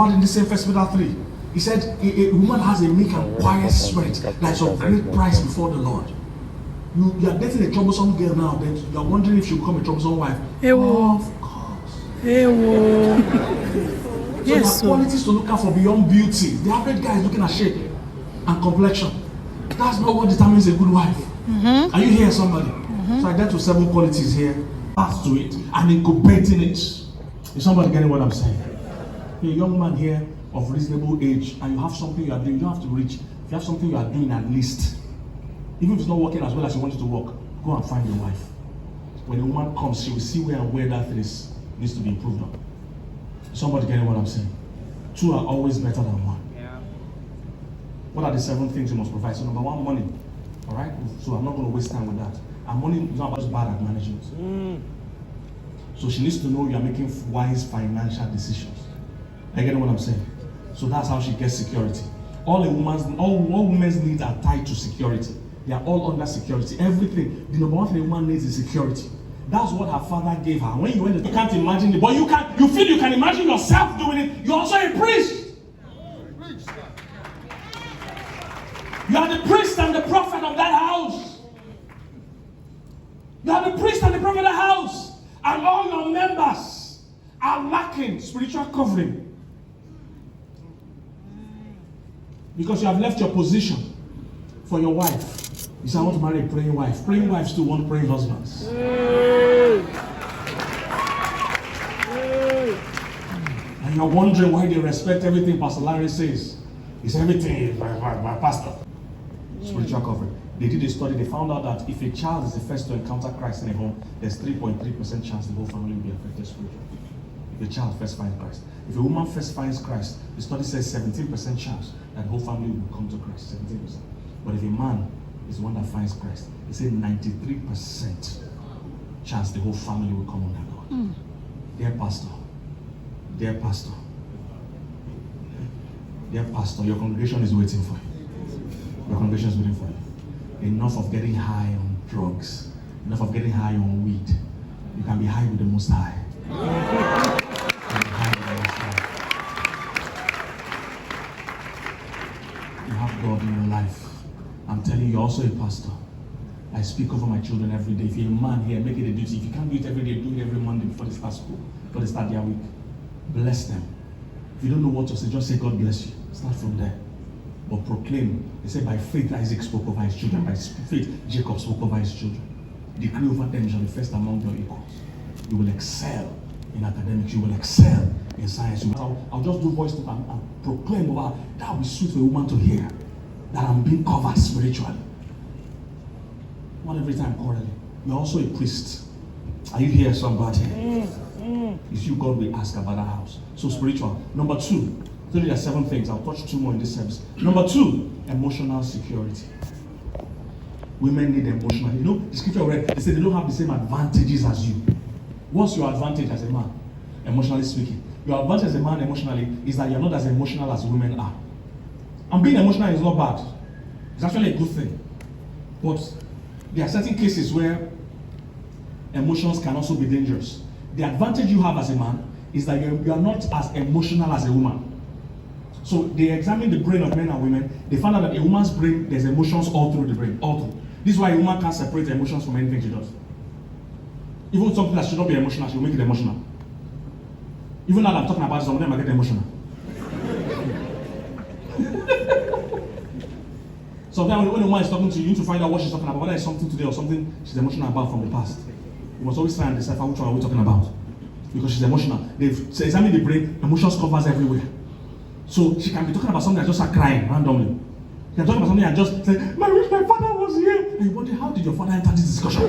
about in the same 1 Peter 3. He said, a woman has a meek and quiet spirit that is of great price before the Lord. You are dating a troublesome girl now, then you are wondering if she'll become a troublesome wife. Of course. So yes, there are qualities to look out for beyond beauty. The average guy is looking at shape and complexion. That's not what determines a good wife. Are you here, somebody? So I get to 7 qualities here. Path to it and incubating it. Is somebody getting what I'm saying? You're a young man here of reasonable age and you have something you are doing. You don't have to reach. If you have something you are doing, at least, even if it's not working as well as you want it to work, go and find your wife. When a woman comes, she will see where and where that thing needs to be improved on. Somebody getting what I'm saying? 2 are always better than 1. Yeah. What are the 7 things you must provide? So number 1, money. All right? So I'm not going to waste time with that. And money is not just bad at management. So she needs to know you are making wise financial decisions. Are you getting what I'm saying? So that's how she gets security. All women's needs are tied to security. They are all under security. Everything. The number 1 thing a woman needs is security. That's what her father gave her. When you went, you can't imagine it, but you feel you can imagine yourself doing it. You're also a priest. You are the priest and the prophet of that house. You are the priest and the prophet of the house. And all your members are lacking spiritual covering. Because you have left your position for your wife. You say, I want to marry a praying wife. Praying wives still want praying husbands. And you're wondering why they respect everything Pastor Larry says. It's everything my pastor. Spiritual covering. They did a study, they found out that if a child is the first to encounter Christ in a home, there's 3.3% chance the whole family will be affected spiritually. If a child first finds Christ. If a woman first finds Christ, the study says 17% chance that the whole family will come to Christ. 17%. But if a man is the one that finds Christ, they say 93% chance the whole family will come under God. Dear pastor, dear pastor, dear pastor, your congregation is waiting for you. Your congregation is waiting for you. Enough of getting high on drugs. Enough of getting high on weed. You can be high with the Most High. You have God in your life. I'm telling you, you're also a pastor. I speak over my children every day. If you're a man here, make it a duty. If you can't do it every day, do it every Monday before they start school, before they start their week. Bless them. If you don't know what to say, just say, God bless you. Start from there. But proclaim. They say by faith Isaac spoke over his children. By faith Jacob spoke over his children. Decree over them, you shall be first among your equals. You will excel in academics. You will excel in science. I'll just do voice note and proclaim over. That will be sweet for a woman to hear. That I'm being covered spiritually. Not every time quarreling. You're also a priest. Are you here, somebody? It's you God will ask about that house. So spiritual. Number 2. So there are 7 things. I'll touch 2 more in this service. Number 2, emotional security. Women need emotional. You know, the scripture read, they say they don't have the same advantages as you. What's your advantage as a man, emotionally speaking? Your advantage as a man emotionally is that you're not as emotional as women are. And being emotional is not bad. It's actually a good thing. But there are certain cases where emotions can also be dangerous. The advantage you have as a man is that you are not as emotional as a woman. So they examined the brain of men and women. They found out that a woman's brain, there's emotions all through the brain, all through. This is why a woman can't separate emotions from anything she does. Even something that should not be emotional, she'll make it emotional. Even now that I'm talking about it, some of them are getting emotional. Sometimes when a woman is talking to you, you need to find out what she's talking about, whether it's something today or something she's emotional about from the past. You must always try and decipher which one are we talking about. Because she's emotional. They've examined the brain, emotions covers everywhere. So she can be talking about something and just start crying randomly. She can talk about something and just say, I wish my father was here. And you wonder, how did your father enter this discussion?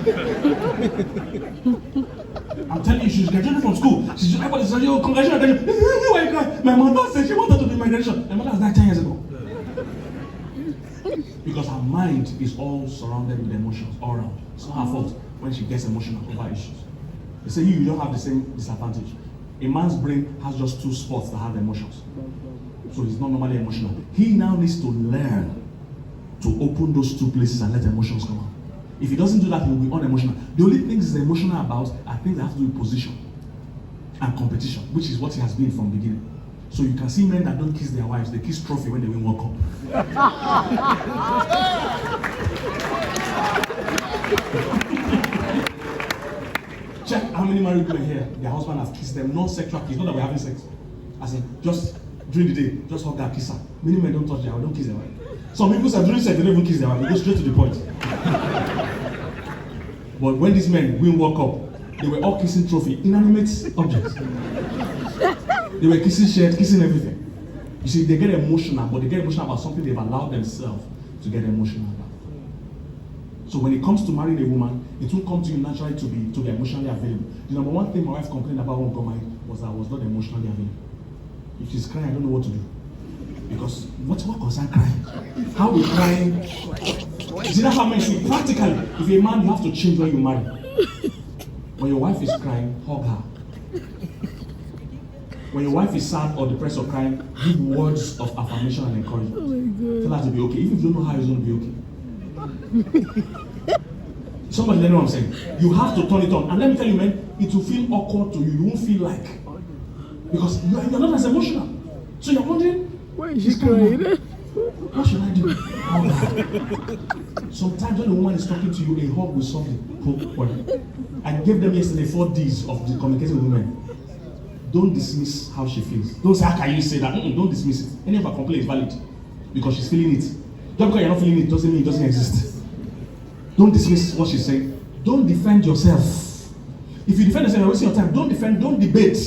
I'm telling you, she's graduating from school. Everybody says, yo, congratulations. My mother said she wanted to be my generation. My mother was died 10 years ago. Because her mind is all surrounded with emotions all around. It's not her fault when she gets emotional over issues. They say you don't have the same disadvantage. A man's brain has just 2 spots that have emotions. So he's not normally emotional. He now needs to learn to open those 2 places and let emotions come out. If he doesn't do that, he will be unemotional. The only things he's emotional about are things that have to do with position and competition, which is what he has been from the beginning. So you can see men that don't kiss their wives, they kiss trophy when they win World Cup. Check how many married women here, their husband have kissed them, non-sexual kiss, not that we're having sex. As in, just during the day, just hug that, kiss her. Many men don't touch their wife, don't kiss their wife. Some people say during sex, they don't even kiss their wife, they go straight to the point. But when these men win World Cup, they were all kissing trophy, inanimate objects. They were kissing shirts, kissing everything. You see, they get emotional, but they get emotional about something they've allowed themselves to get emotional about. So when it comes to marrying a woman, it won't come to you naturally to be emotionally available. The number one thing my wife complained about when we got married was that I was not emotionally available. If she's crying, I don't know what to do. Because what concern crying? How we crying? See, that's how men see practically. If you're a man, you have to change when you marry. When your wife is crying, hug her. When your wife is sad or depressed or crying, give words of affirmation and encouragement. Oh my God. Tell her to be okay. Even if you don't know how it's going to be okay. Somebody let me know what I'm saying. You have to turn it on. And let me tell you, man, it will feel awkward to you. You won't feel like. Because you're not as emotional. So you're wondering, why is she crying? What should I do? Sometimes when a woman is talking to you, a hug will solve the problem. I gave them yesterday 4 Ds of the communicating with women. Don't dismiss how she feels. Don't say, how can you say that? Don't dismiss it. Any of her complaint is valid because she's feeling it. Just because you're not feeling it doesn't mean it doesn't exist. Don't dismiss what she's saying. Don't defend yourself. If you defend yourself, you're wasting your time. Don't defend, don't debate.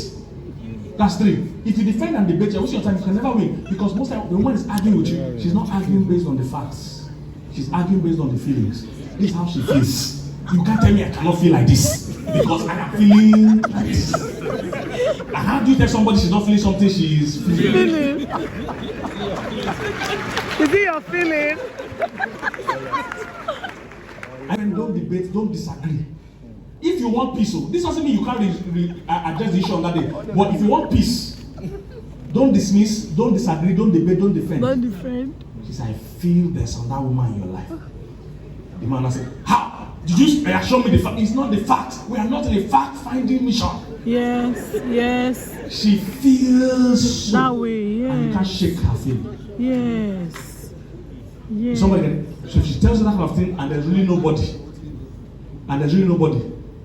That's 3. If you defend and debate, you're wasting your time. You can never win. Because most times the woman is arguing with you, she's not arguing based on the facts. She's arguing based on the feelings. This is how she feels. You can't tell me I cannot feel like this because I am feeling like this. And how do you tell somebody she's not feeling something she is feeling? Is it your feeling? And don't debate, don't disagree. If you want peace, this doesn't mean you can't address the issue on that day. But if you want peace, don't dismiss, don't disagree, don't debate, don't defend. Don't defend. She said, I feel there's another woman in your life. The man said, how? Did you show me the fact? It's not the fact. We are not in a fact-finding mission. Yes, yes. She feels so, that way, yes. And you can't shake her feeling. Yes. Yes. Somebody, so she tells you that kind of thing, and there's really nobody.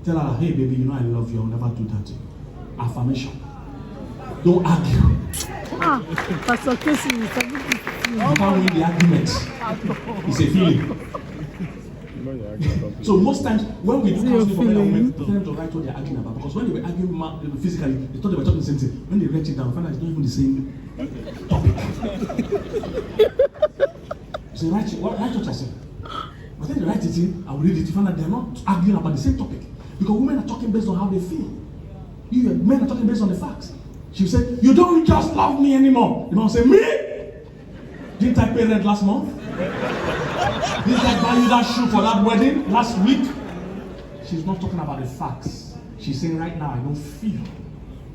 Tell her, hey baby, you know I love you. I'll never do that to you. Affirmation. Don't argue. Pastor Kingsley, you can't win the argument. It's a feeling. So most times when we do counseling for men and women, we tell them to write what they're arguing about. Because when they were arguing physically, they thought they were talking the same thing. When they write it down, find out it's not even the same topic. So write what I said. But then they write it in, I will read it, you find out they're not arguing about the same topic. Because women are talking based on how they feel. Men are talking based on the facts. She said, you don't just love me anymore. The man will say, me? Didn't I pay rent last month? Didn't I buy you that shoe for that wedding last week? She's not talking about the facts. She's saying right now, I don't feel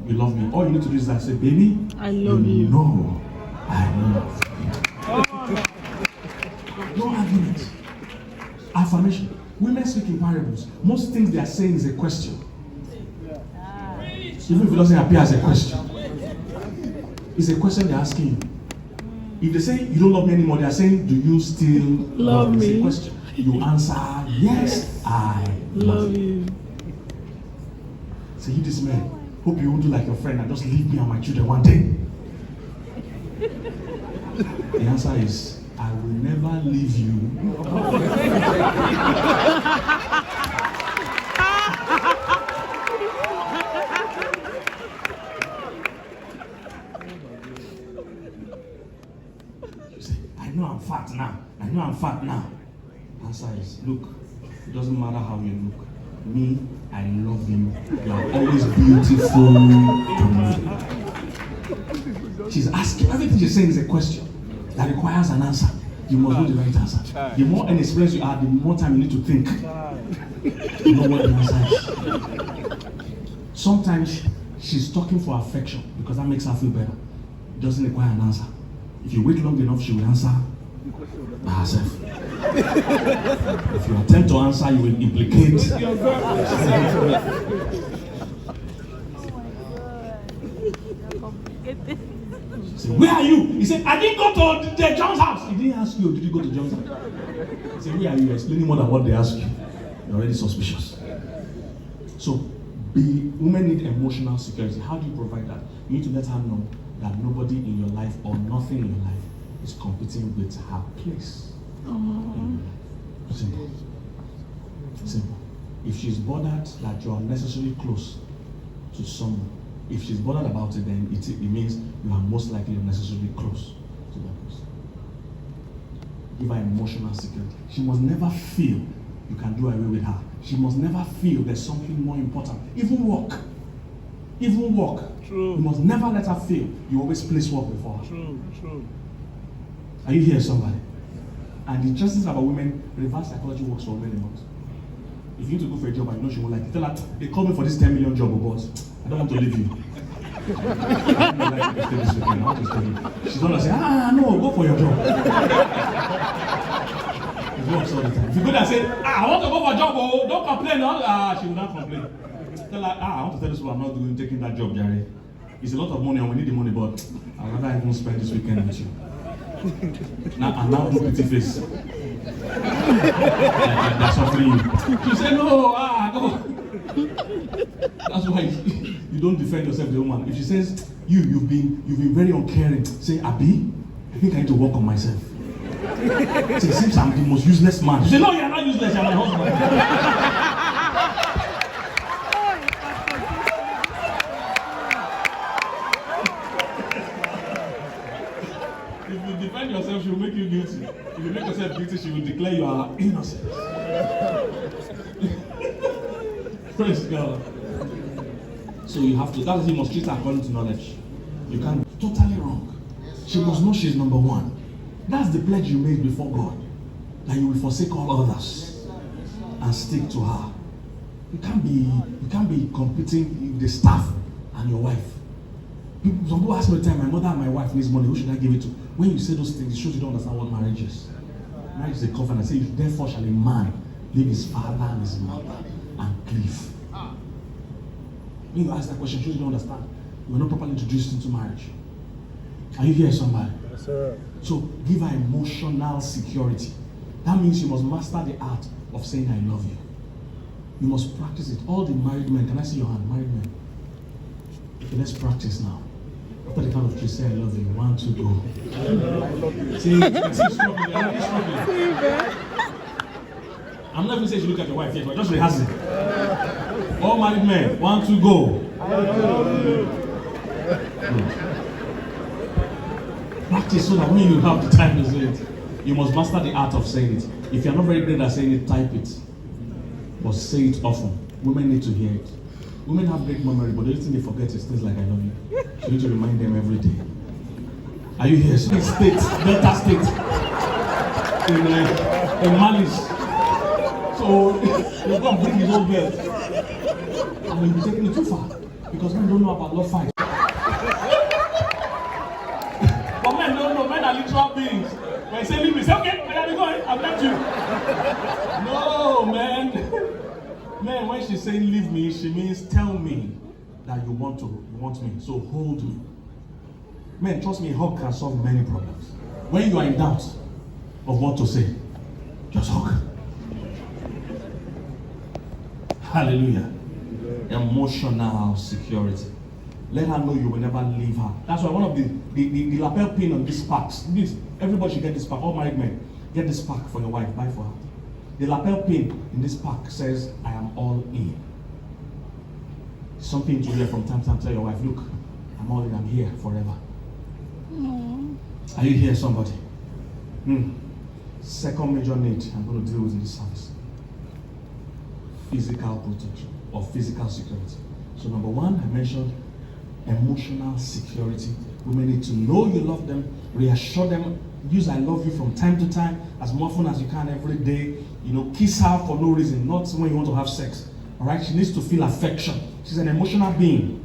you love me. All you need to do is say, baby, I love you. No, I love you. No argument. Affirmation. Women speak in parables. Most things they are saying is a question. Even if it doesn't appear as a question. It's a question they're asking you. If they say you don't love me anymore, they are saying, do you still love me? It's a question. You answer, yes, I love you. Say, you this man, hope you won't do like your friend and just leave me and my children one day. The answer is, I will never leave you. You say, I know I'm fat now. Answer is, look, it doesn't matter how you look. Me, I love you. You are always beautiful to me. She's asking, everything she's saying is a question that requires an answer. You must know the right answer. The more inexperienced you are, the more time you need to think. You know what the answer is. Sometimes she's talking for affection because that makes her feel better. It doesn't require an answer. If you wait long enough, she will answer by herself. If you attempt to answer, you will implicate. Say, where are you? He said, I didn't go to the John's house. He didn't ask you, did you go to John's house? He said, where are you? Explaining more than what they ask you. You're already suspicious. So, women need emotional security. How do you provide that? You need to let her know that nobody in your life or nothing in your life is competing with her place. Simple. Simple. If she's bothered that you're unnecessarily close to someone, if she's bothered about it, then it means you are most likely unnecessarily close to that person. Give her emotional security. She must never feel you can do away with her. She must never feel there's something more important. Even work. True. You must never let her feel you always place work before her. True. Are you here, somebody? And the interesting thing about women, reverse psychology works for women a lot. If you need to go for a job and you know she won't like it, tell her, they call me for this 10 million job, but I don't want to leave you. I don't like to stay this weekend. I want to stay here. She's gonna say, no, go for your job. It works all the time. If you go there and say, I want to go for a job, don't complain. She will not complain. Tell her, I want to tell this one, I'm not taking that job, Jerry. It's a lot of money and we need the money, but I'd rather even spend this weekend with you. Now do pretty face. That's offering you. She said, no, go. That's why you don't defend yourself, the woman. If she says, you've been very uncaring, say, Abi, I think I need to work on myself. Say, it seems I'm the most useless man. She said, no, you're not useless, you're my husband. If you defend yourself, she will make you guilty. If you make yourself guilty, she will declare you are innocent. Praise God. So you have to, that's why you must treat her according to knowledge. You can't be totally wrong. She must know she's number one. That's the pledge you made before God. That you will forsake all others and stick to her. You can't be competing with the staff and your wife. Some people ask me all the time, my mother and my wife needs money, who should I give it to? When you say those things, it shows you don't understand what marriage is. Marriage is a covenant. Say, therefore shall a man leave his father and his mother and cleave. When you ask that question, it shows you don't understand. You were not properly introduced into marriage. Are you here, somebody? Yes, sir. So give her emotional security. That means you must master the art of saying I love you. You must practice it. All the married men, can I see your hand? Married men. Okay, let's practice now. After the count of three, say I love you. 1, 2, go. See, it's struggling. You're already struggling. I'm not even saying you look at your wife yet, but just rehearse it. All married men, 1, 2, go. Practice so that when you have the time to say it, you must master the art of saying it. If you're not very good at saying it, type it. But say it often. Women need to hear it. Women have great memory, but the only thing they forget is things like I love you. So you need to remind them every day. Are you here? So state, Delta State, in Malice. So you go and bring his old girl. And you'll be taking it too far. Because men don't know about love fight. But men don't know, men are literal beings. When you say leave me, say okay, where are we going? I've left you. No, man. Man, when she's saying leave me, she means tell me that you want me. So hold me. Man, trust me, a hug can solve many problems. When you are in doubt of what to say, just hug. Hallelujah. Emotional security. Let her know you will never leave her. That's why one of the lapel pin on this pack. This, everybody should get this pack. All married men, get this pack for your wife. Buy for her. The lapel pin in this pack says, I am all in. Something to hear from time to time. Tell your wife, look, I'm all in, I'm here forever. Aww. Are you here, somebody? Second major need I'm going to deal with in this service. Physical protection or physical security. So number one, I mentioned emotional security. Women need to know you love them, reassure them, use I love you from time to time, as often as you can every day. You know, kiss her for no reason, not when you want to have sex. All right, she needs to feel affection. She's an emotional being.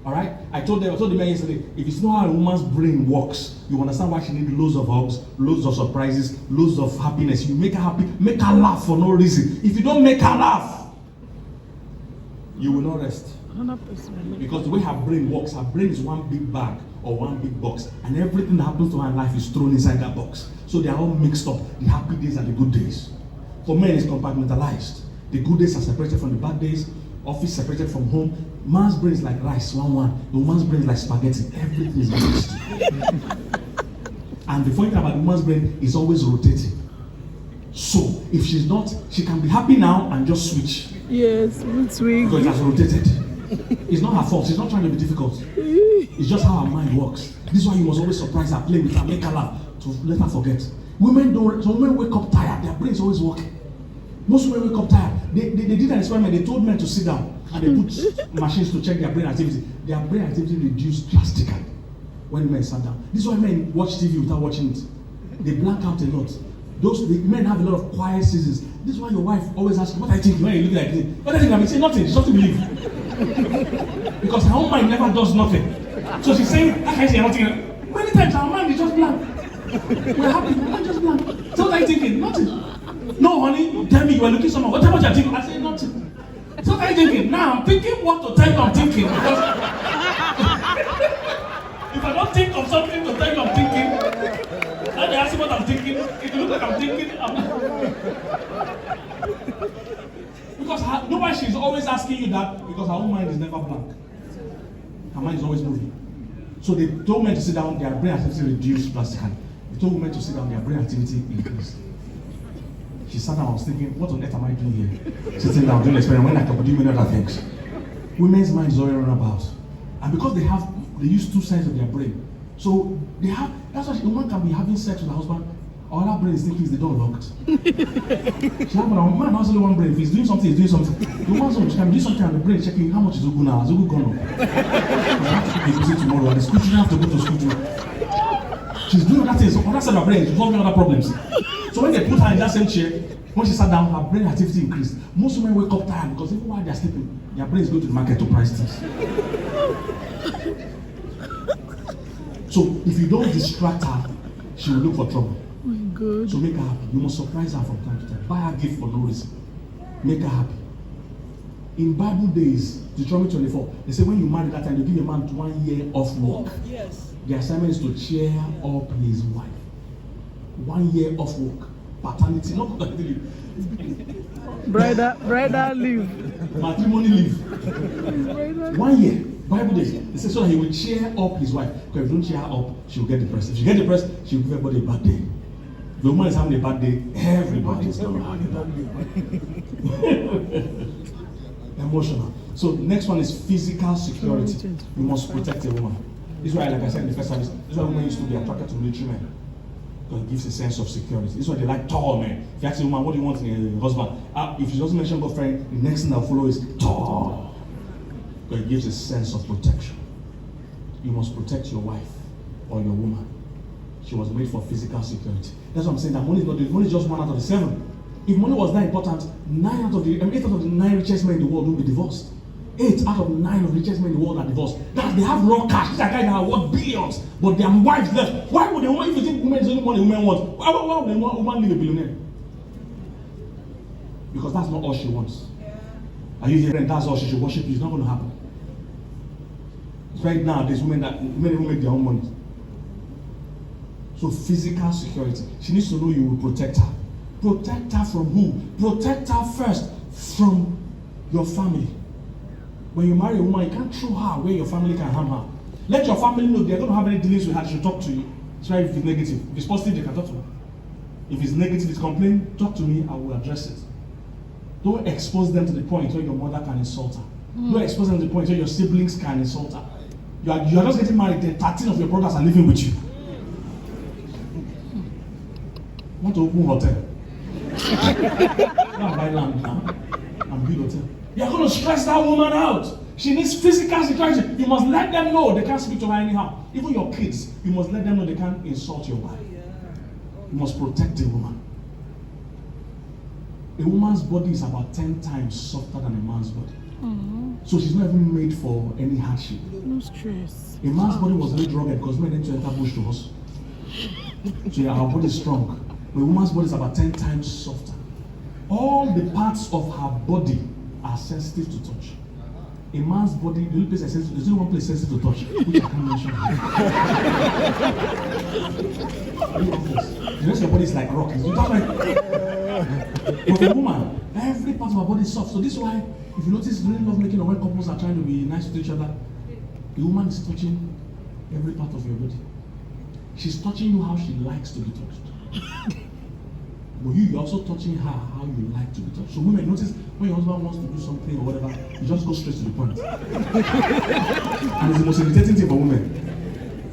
All right, I told the man yesterday, if you know how a woman's brain works, you understand why she needs loads of hugs, loads of surprises, loads of happiness. You make her happy, make her laugh for no reason. If you don't make her laugh, you will not rest. 100%. Because the way her brain works, her brain is one big bag or one big box, and everything that happens to her in life is thrown inside that box. So they are all mixed up, the happy days and the good days. For men, it's compartmentalized. The good days are separated from the bad days, office separated from home. Man's brain is like rice, one. The woman's brain is like spaghetti. Everything is mixed. And the funny thing about the woman's brain is always rotating. So if she's not, she can be happy now and just switch. Yes, swing. Because it has rotated. It's not her fault. She's not trying to be difficult. It's just how her mind works. This is why you must always surprise her, play with her, make her laugh, to let her forget. Women wake up tired. Their brains always working. Most women wake up tired. They did an experiment. They told men to sit down and they put machines to check their brain activity. Their brain activity reduced drastically when men sat down. This is why men watch TV without watching it. They blank out a lot. The men have a lot of quiet seasons. This is why your wife always asks, what I think when you look like this? What I think I'm saying nothing. She doesn't believe. Because her own mind never does nothing. So she's saying, I can't say nothing. Many times our mind is just blank. We're happy, our mind just blank. So what are you thinking? Nothing. No, honey, tell me you are looking someone. What about you thinking? I say nothing. So what are you thinking? Now I'm thinking what to tell you I'm thinking. Because if I don't think of something to tell you I'm thinking, and they ask me what I'm thinking, if you look like I'm thinking, I'm not. Because know why she's always asking you that? Because her own mind is never blank. Her mind is always moving. So they told men to sit down, their brain activity reduced drastically. They told women to sit down, their brain activity increased. She sat down, I was thinking, what on earth am I doing here? Sitting down, doing the experiment, when I can do many other things. Women's mind is already run about. And because they use two sides of their brain. So that's why a woman can be having sex with her husband, all her brain is thinking is the door locked. She have a man has only one brain. If he's doing something, he's doing something. The woman's own, she can do something and the brain checking how much is Ugu now. Is Ugu gone? I have to be busy tomorrow and the school children have to go to school too. She's doing other things on that side of her brain, she's solving other problems. So when they put her in that same chair, when she sat down, her brain activity increased. Most women wake up tired because even while they're sleeping, their brain is going to the market to price things. So if you don't distract her, she will look for trouble. Oh my God. So make her happy. You must surprise her from time to time. Buy her a gift for no reason. Make her happy. In Bible days, Deuteronomy 24, they say when you marry that time, you give a man 1 year off work. Yes. The assignment is to cheer up his wife. 1 year off work. Paternity, not paternity leave. Bridal leave. Matrimony leave. 1 year. Bible days. They say so that he will cheer up his wife. Because if you don't cheer her up, she will get depressed. If she gets depressed, she will give everybody a bad day. If the woman is having a bad day, everybody is going to have a bad day. Emotional. So next one is physical security. You must protect a woman. This is why, like I said in the first service, this is why women used to be attracted to military men. Because it gives a sense of security. This is why they like tall men. If you ask a woman, what do you want in a husband? If she doesn't mention girlfriend, the next thing that will follow is tall. Because it gives a sense of protection. You must protect your wife or your woman. She was made for physical security. That's what I'm saying. That money is not. Money is just 1 out of the 7. If money was that important, 8 out of the 9 richest men in the world will be divorced. 8 out of 9 of the richest men in the world are divorced. That they have raw cash. These are guys that are worth billions, but their wives left. Why would they want? If you think women is the only money women want, why would they want woman leave a billionaire? Because that's not all she wants. Are you hearing? That's all she should worship you. It's not going to happen. Right now, there's women that many women make their own money. So physical security. She needs to know you will protect her. Protect her from who? Protect her first from your family. When you marry a woman, you can't throw her where your family can harm her. Let your family know they're going to have any dealings with her. They should talk to you. Try if it's negative. If it's positive, they can talk to her. If it's negative, it's complaint, talk to me, I will address it. Don't expose them to the point where your mother can insult her. Don't expose them to the point where your siblings can insult her. You are just getting married, then 13 of your brothers are living with you. Want to open hotel? Now buy land now and build hotel. You are going to stress that woman out. She needs physical security. You must let them know they can't speak to her anyhow. Even your kids, you must let them know they can't insult your wife. You must protect the woman. A woman's body is about 10 times softer than a man's body. So she's not even made for any hardship. No stress. A man's body was made rugged because men need to enter bush to us. So yeah, our body is strong. But a woman's body is about 10 times softer. All the parts of her body are sensitive to touch. a man's body, the only place I sense, there's only one place sensitive to touch, which I can't mention. The rest of your body is like rock. You don't like. But for a woman, every part of her body is soft. So this is why, if you notice during love making or when couples are trying to be nice to each other, the woman is touching every part of your body. She's touching you how she likes to be touched. But you're also touching her how you like to be touched. So women, notice when your husband wants to do something or whatever, you just go straight to the point. And it's the most irritating thing for women.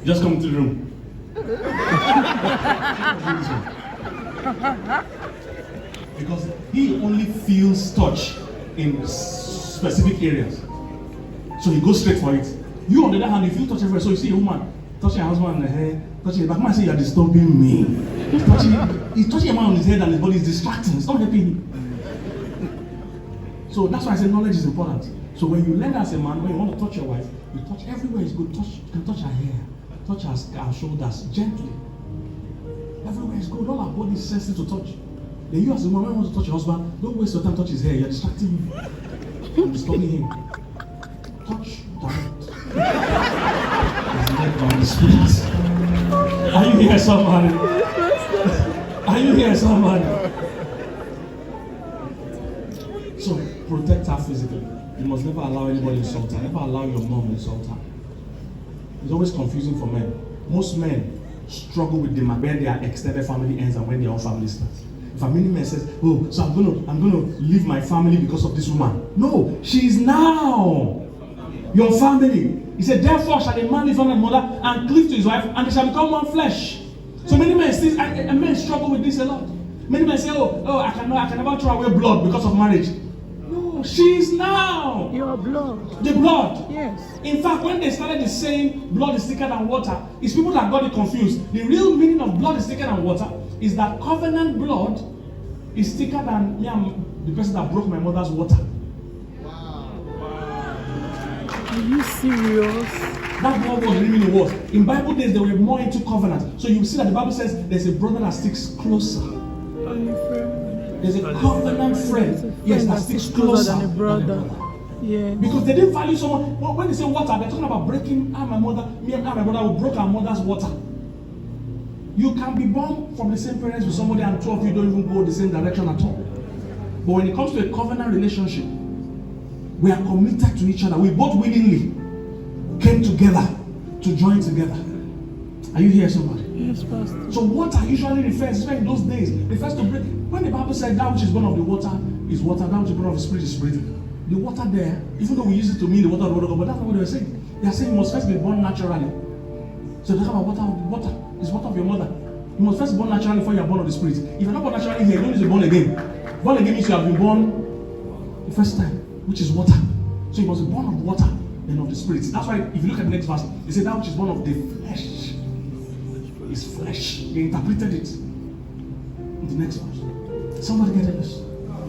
You just come into the room. Because he only feels touch in specific areas. So he goes straight for it. You on the other hand, if you touch everywhere, so you see a woman touching her husband on the head, touching the back, man say you're disturbing me. He's touching a man on his head and his body is distracting. It's not helping him. So that's why I say knowledge is important. So when you learn as a man, when you want to touch your wife, you touch everywhere. It's good. You can touch her hair, touch her shoulders gently. Everywhere is good. All our body is sensitive to touch. Then you as a woman, when you want to touch your husband, don't waste your time touching his hair. You're distracting him. You're disturbing him. Touch direct. Are you here, somebody? Are you here, somebody? So protect her physically. You must never allow anybody to insult her. Never allow your mom to insult her. It's always confusing for men. Most men struggle with when their extended family ends and when their own family starts. If a many man says, "Oh, so I'm gonna leave my family because of this woman." No, she is now your family. He said, "Therefore shall a man leave father and mother and cleave to his wife, and they shall become one flesh." So many men still, and men struggle with this a lot. Many men say, "Oh, I can never throw away blood because of marriage." No, she is now Your blood. the blood. Yes. In fact, when they started saying blood is thicker than water, it's people that got it confused. The real meaning of blood is thicker than water is that covenant blood is thicker than me and the person that broke my mother's water. Are you serious? That's what was really meaning was. In Bible days, they were more into covenant. So you see that the Bible says there's a brother that sticks closer. There's a covenant friend. Yes, that sticks closer than a brother. Yeah. Because they didn't value someone. Well, when they say water, they're talking about breaking. Me and my brother, we broke our mother's water. You can be born from the same parents with somebody and two of you don't even go the same direction at all. But when it comes to a covenant relationship, we are committed to each other. We both willingly came together to join together. Are you here, somebody? Yes, Pastor. So water usually refers, especially in those days, refers to break. When the Bible said that which is born of the water is water, that which is born of the spirit is spirit. The water there, even though we use it to mean the water of the word of God, but that's not what they were saying. They are saying you must first be born naturally. So they talk about water is water of your mother. You must first be born naturally before you are born of the spirit. If you're not born naturally here, you don't need to be born again. Born again means you have been born the first time, which is water. So you must be born of water and of the spirit. That's why if you look at the next verse, it says that which is born of the flesh is flesh. They interpreted it in the next verse. Somebody get this.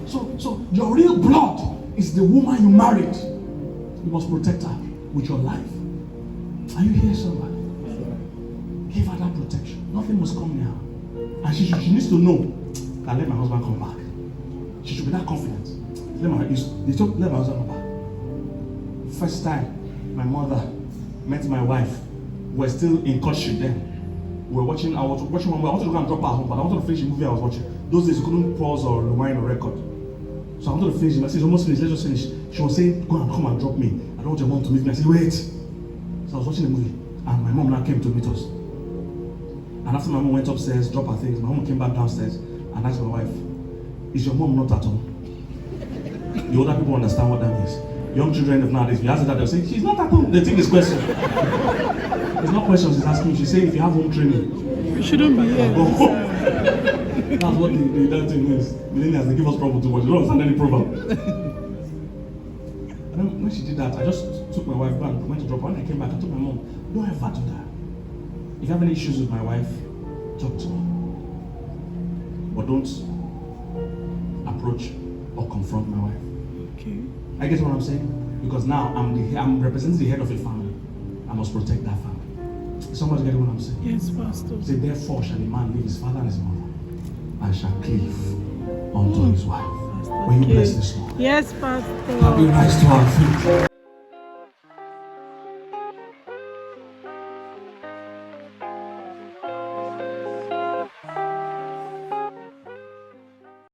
So your real blood is the woman you married. You must protect her with your life. Are you here, somebody? Give her that protection. Nothing must come near her. And she needs to know that let my husband come back. She should be that confident. Let my husband come back. First time my mother met my wife, we're still in courtship then. I was watching one movie. I wanted to go and drop her home, but I wanted to finish the movie I was watching. Those days you couldn't pause or rewind or record. So I wanted to finish. I said, it's almost finished, let's just finish. She was saying, come and drop me. I don't want your mom to meet me. I said, wait. So I was watching the movie, and my mom now came to meet us. And after my mom went upstairs, dropped her things, my mom came back downstairs and asked my wife, is your mom not at home? The older people understand what that means. Young children of nowadays, if you ask her that, they'll say, she's not at home. They think it's question. It's not questions, she's asking. She's saying, if you have home training, you shouldn't be here. That's what that thing means. Millennials, they give us problem too much. They don't understand any problem. And then when she did that, I just took my wife back, went to drop her. When I came back, I told my mom, don't ever do that. If you have any issues with my wife, talk to me. But don't approach or confront my wife. Okay. I get what I'm saying? Because now I'm representing the head of a family. I must protect that family. Somebody get what I'm saying? Yes, Pastor. Say, therefore shall a man leave his father and his mother and shall cleave unto his wife. When you bless this Lord. Yes, Pastor. Happy rise to our feet.